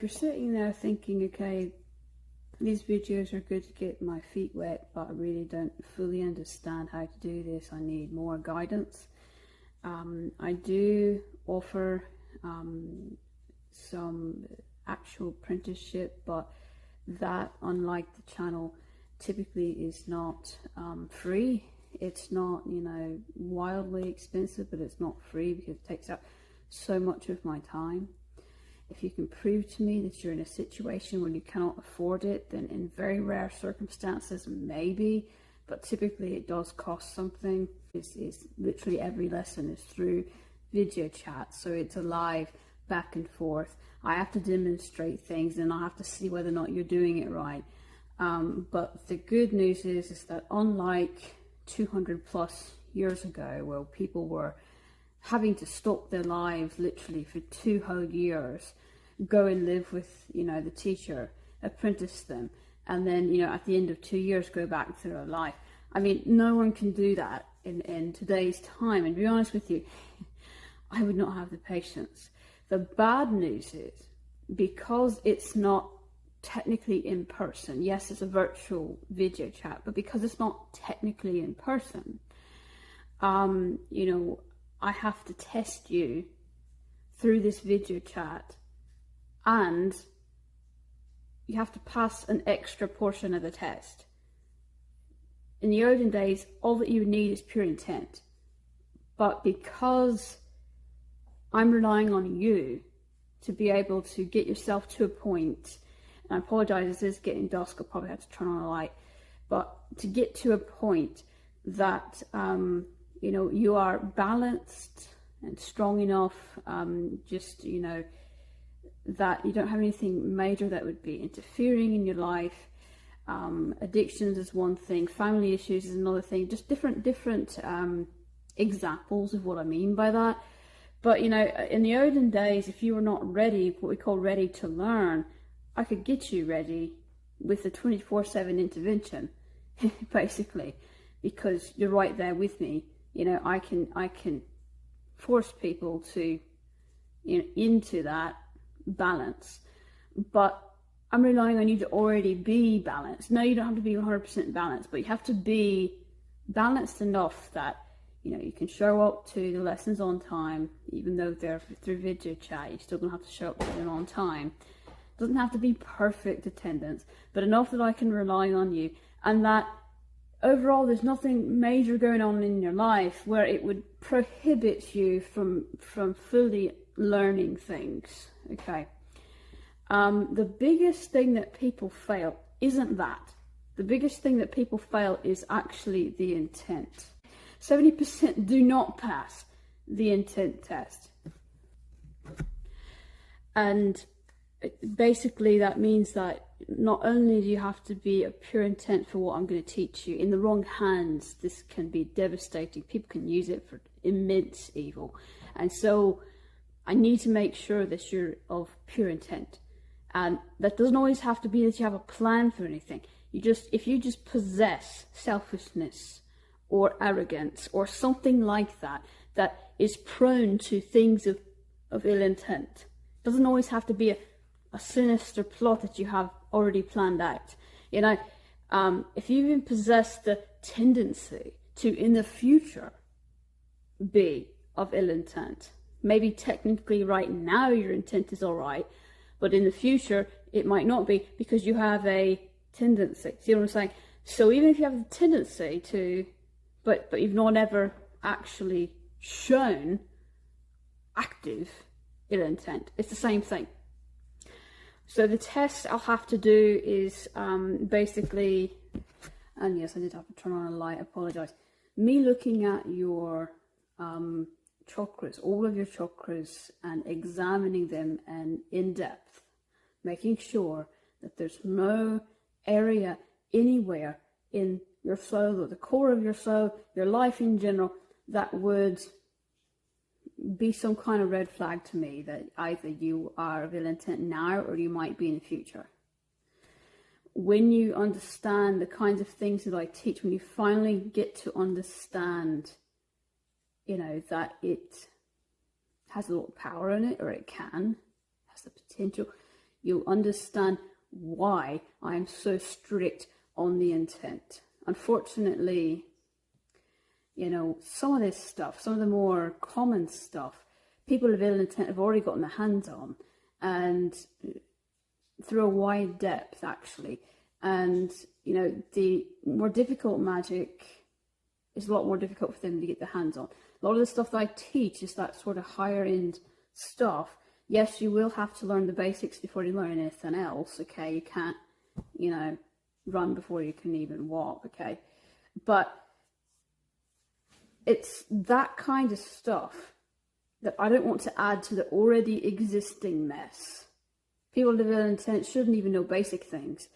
You're sitting there thinking, okay, these videos are good to get my feet wet, but I really don't fully understand how to do this. I need more guidance. I do offer some actual apprenticeship, but that, unlike the channel, typically is not free. It's not, wildly expensive, but it's not free because it takes up so much of my time. If you can prove to me that you're in a situation where you cannot afford it, then in very rare circumstances, maybe, but typically it does cost something. It's literally every lesson is through video chat, so it's a live back and forth. I have to demonstrate things and I have to see whether or not you're doing it right. But the good news is that unlike 200 plus years ago, where people were having to stop their lives literally for 2 whole years, go and live with, the teacher, apprentice them, and then, at the end of 2 years, go back to their life. I mean, no one can do that in today's time. And to be honest with you, I would not have the patience. The bad news is, because it's not technically in person, yes, it's a virtual video chat, but because it's not technically in person, I have to test you through this video chat, and you have to pass an extra portion of the test. In the olden days, all that you would need is pure intent. But because I'm relying on you to be able to get yourself to a point, and I apologize, this is getting dusk, I'll probably have to turn on a light, but to get to a point that you are balanced and strong enough, that you don't have anything major that would be interfering in your life. Addictions is one thing, family issues is another thing, just different examples of what I mean by that. But, in the olden days, if you were not ready, what we call ready to learn, I could get you ready with a 24/7 intervention, basically, because you're right there with me. I can force people to, into that balance, but I'm relying on you to already be balanced. No, you don't have to be 100% balanced, but you have to be balanced enough that, you can show up to the lessons on time, even though they're through video chat. You're still gonna have to show up to them on time. It doesn't have to be perfect attendance, but enough that I can rely on you, and that overall there's nothing major going on in your life where it would prohibit you from fully learning things. Okay. The biggest thing that people fail isn't that. The biggest thing that people fail is actually the intent. 70% do not pass the intent test. And basically that means that not only do you have to be a pure intent for what I'm going to teach you, in the wrong hands this can be devastating. People can use it for immense evil. And so I need to make sure that you're of pure intent. And that doesn't always have to be that you have a plan for anything. If you just possess selfishness or arrogance or something like that, that is prone to things of ill intent. It doesn't always have to be a sinister plot that you have already planned out. If you even possess the tendency to, in the future, be of ill intent, maybe technically right now your intent is all right, but in the future it might not be because you have a tendency. See what I'm saying? So even if you have the tendency to, but you've not ever actually shown active ill intent, it's the same thing. So the test I'll have to do is basically, and yes, I did have to turn on a light, I apologize. Me looking at your chakras, all of your chakras, and examining them and in depth, making sure that there's no area anywhere in your soul or the core of your soul, your life in general, that would be some kind of red flag to me that either you are of ill intent now or you might be in the future. When you understand the kinds of things that I teach, when you finally get to understand, that it has a lot of power in it, or it has the potential, you'll understand why I'm so strict on the intent. Unfortunately, you know, some of this stuff, some of the more common stuff, people of ill intent have already gotten their hands on, and through a wide depth, actually. And, you know, the more difficult magic is a lot more difficult for them to get their hands on. A lot of the stuff that I teach is that sort of higher end stuff. Yes, you will have to learn the basics before you learn anything else, okay? You can't, you know, run before you can even walk, okay? But it's that kind of stuff that I don't want to add to the already existing mess. People with ill intent shouldn't even know basic things.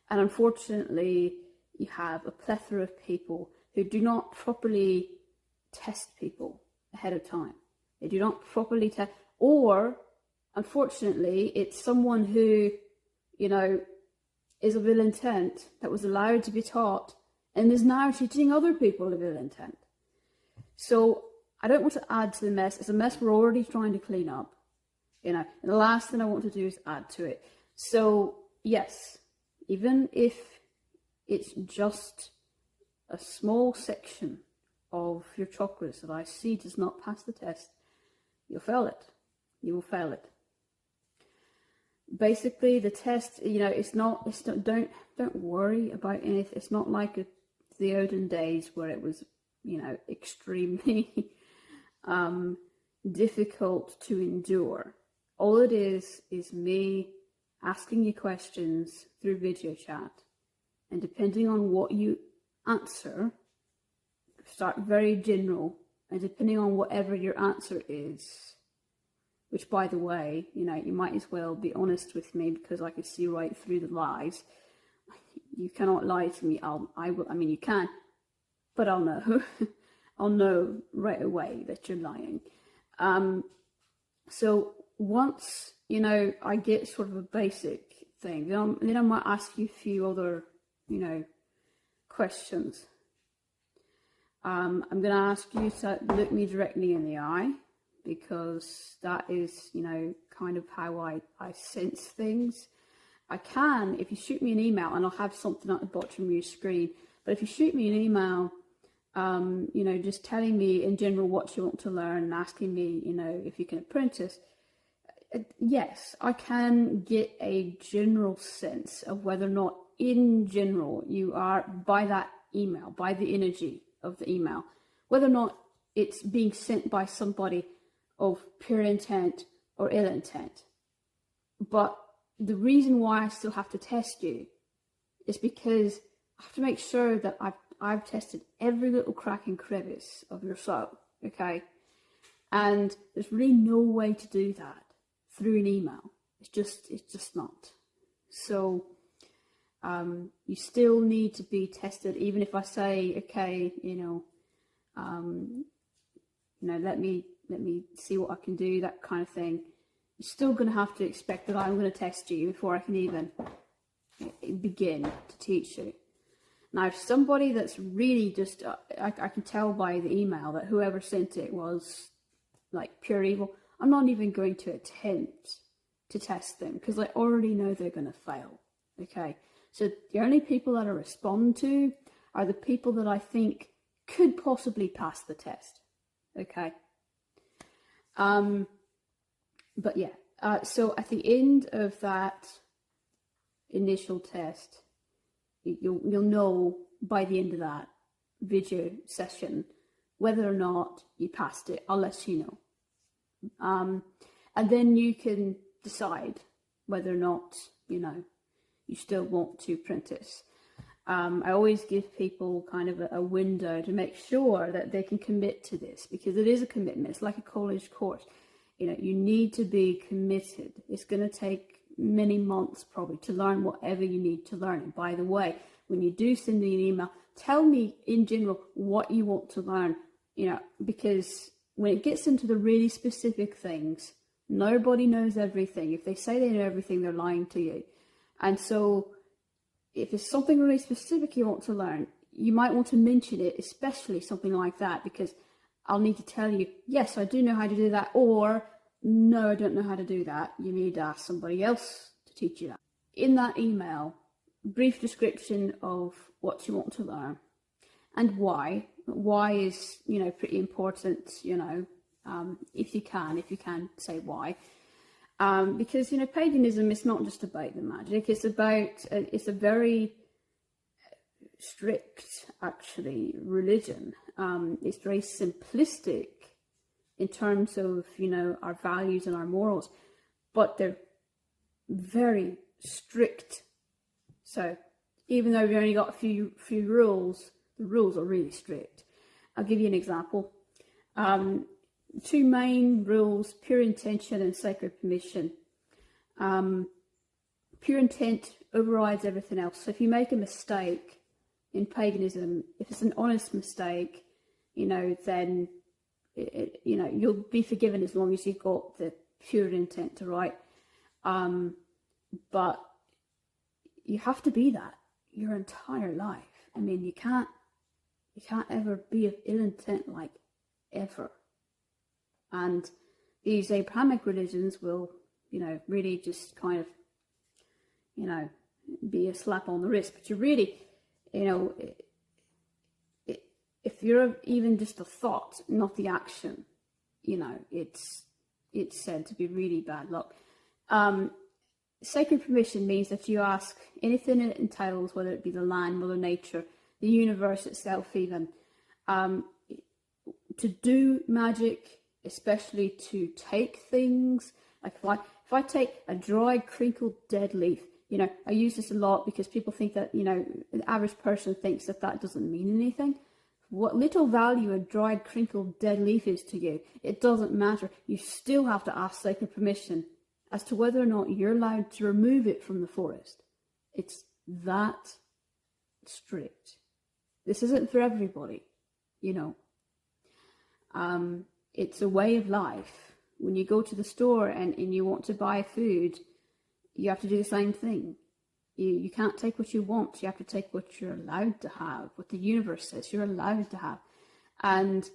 And unfortunately, you have a plethora of people who do not properly test people ahead of time. They do not properly test, or unfortunately, it's someone who, you know, is of ill intent that was allowed to be taught and is now teaching other people of ill intent. So I don't want to add to the mess. It's a mess we're already trying to clean up, you know, and the last thing I want to do is add to it. So yes, even if it's just a small section of your chakras that I see does not pass the test, you'll fail it. You will fail it. Basically, the test, you know, don't worry about anything. It's not like the olden days where it was, you know, extremely difficult to endure. All it is me asking you questions through video chat, and depending on what you answer, start very general, and depending on whatever your answer is, which, by the way, you know, you might as well be honest with me, because I can see right through the lies. You cannot lie to me. I mean, you can, but I'll know. I'll know right away that you're lying. So once, you know, I get sort of a basic thing, then I might ask you a few other, you know, questions. I'm going to ask you to look me directly in the eye, because that is, you know, kind of how I sense things. I can, if you shoot me an email, and I'll have something at the bottom of your screen, but if you shoot me an email, you know, just telling me in general what you want to learn and asking me, you know, if you can apprentice, yes, I can get a general sense of whether or not in general you are, by that email, by the energy of the email, whether or not it's being sent by somebody of pure intent or ill intent. But the reason why I still have to test you is because I have to make sure that I've tested every little crack and crevice of your soul, okay? And there's really no way to do that through an email. It's just not. So you still need to be tested, even if I say, okay, you know, let me see what I can do, that kind of thing. You're still going to have to expect that I'm going to test you before I can even begin to teach you. Now, if somebody that's really just, I can tell by the email that whoever sent it was like pure evil, I'm not even going to attempt to test them, because I already know they're going to fail, okay? So the only people that I respond to are the people that I think could possibly pass the test, okay? But yeah, so at the end of that initial test, you'll know by the end of that video session whether or not you passed it. I'll let you know. And then you can decide whether or not, you know, you still want to apprentice. I always give people kind of a window to make sure that they can commit to this, because it is a commitment. It's like a college course. You know, you need to be committed. It's going to take many months probably to learn whatever you need to learn. And by the way, when you do send me an email, tell me in general what you want to learn, you know, because when it gets into the really specific things, nobody knows everything. If they say they know everything, they're lying to you. And so if it's something really specific you want to learn, you might want to mention it, especially something like that, because I'll need to tell you, yes, I do know how to do that, or no, I don't know how to do that. You need to ask somebody else to teach you that. In that email, brief description of what you want to learn and why. Why is, you know, pretty important, you know, if you can say why. Because, you know, paganism is not just about the magic, it's about, it's a very strict, actually, religion. It's very simplistic in terms of, you know, our values and our morals, but they're very strict. So even though we've only got a few rules, the rules are really strict. I'll give you an example. Two main rules: pure intention and sacred permission. Pure intent overrides everything else. So if you make a mistake in paganism, if it's an honest mistake, you know, then you know, you'll be forgiven as long as you've got the pure intent to write. But you have to be that your entire life. I mean, you can't ever be of ill intent, like, ever. And these Abrahamic religions will, you know, really just kind of, you know, be a slap on the wrist. But you really, you know, if you're even just a thought, not the action, you know, it's said to be really bad luck. Sacred permission means that you ask anything it entitles, whether it be the land, Mother Nature, the universe itself even, to do magic, especially to take things. Like if I take a dried, crinkled, dead leaf, you know, I use this a lot because people think that, you know, the average person thinks that that doesn't mean anything. What little value a dried, crinkled, dead leaf is to you, it doesn't matter. You still have to ask sacred permission as to whether or not you're allowed to remove it from the forest. It's that strict. This isn't for everybody, you know. It's a way of life. When you go to the store and you want to buy food, you have to do the same thing. You can't take what you want. You have to take what you're allowed to have, what the universe says you're allowed to have. And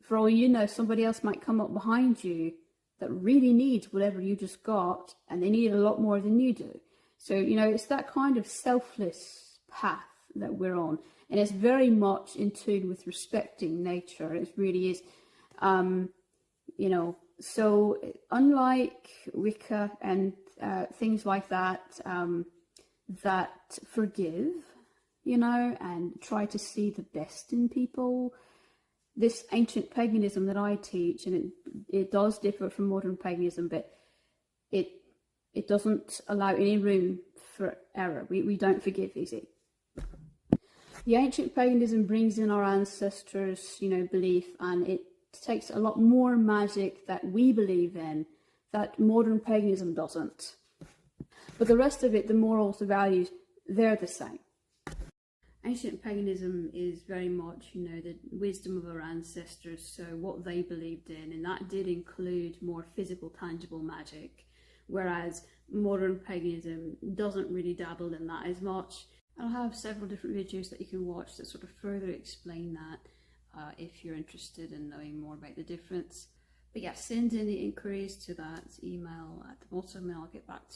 for all you know, somebody else might come up behind you that really needs whatever you just got, and they need a lot more than you do. So, you know, it's that kind of selfless path that we're on. And it's very much in tune with respecting nature. It really is, you know, so unlike Wicca and things like that, that forgive, you know, and try to see the best in people, this ancient paganism that I teach, and it does differ from modern paganism, but it doesn't allow any room for error. We don't forgive easy. The ancient paganism brings in our ancestors', you know, belief, and it takes a lot more magic that we believe in that modern paganism doesn't. But the rest of it, the morals, the values, they're the same. Ancient paganism is very much, you know, the wisdom of our ancestors, so what they believed in, and that did include more physical, tangible magic, whereas modern paganism doesn't really dabble in that as much. I'll have several different videos that you can watch that sort of further explain that if you're interested in knowing more about the difference. But yeah, send any inquiries to that email at the bottom and I'll get back to you.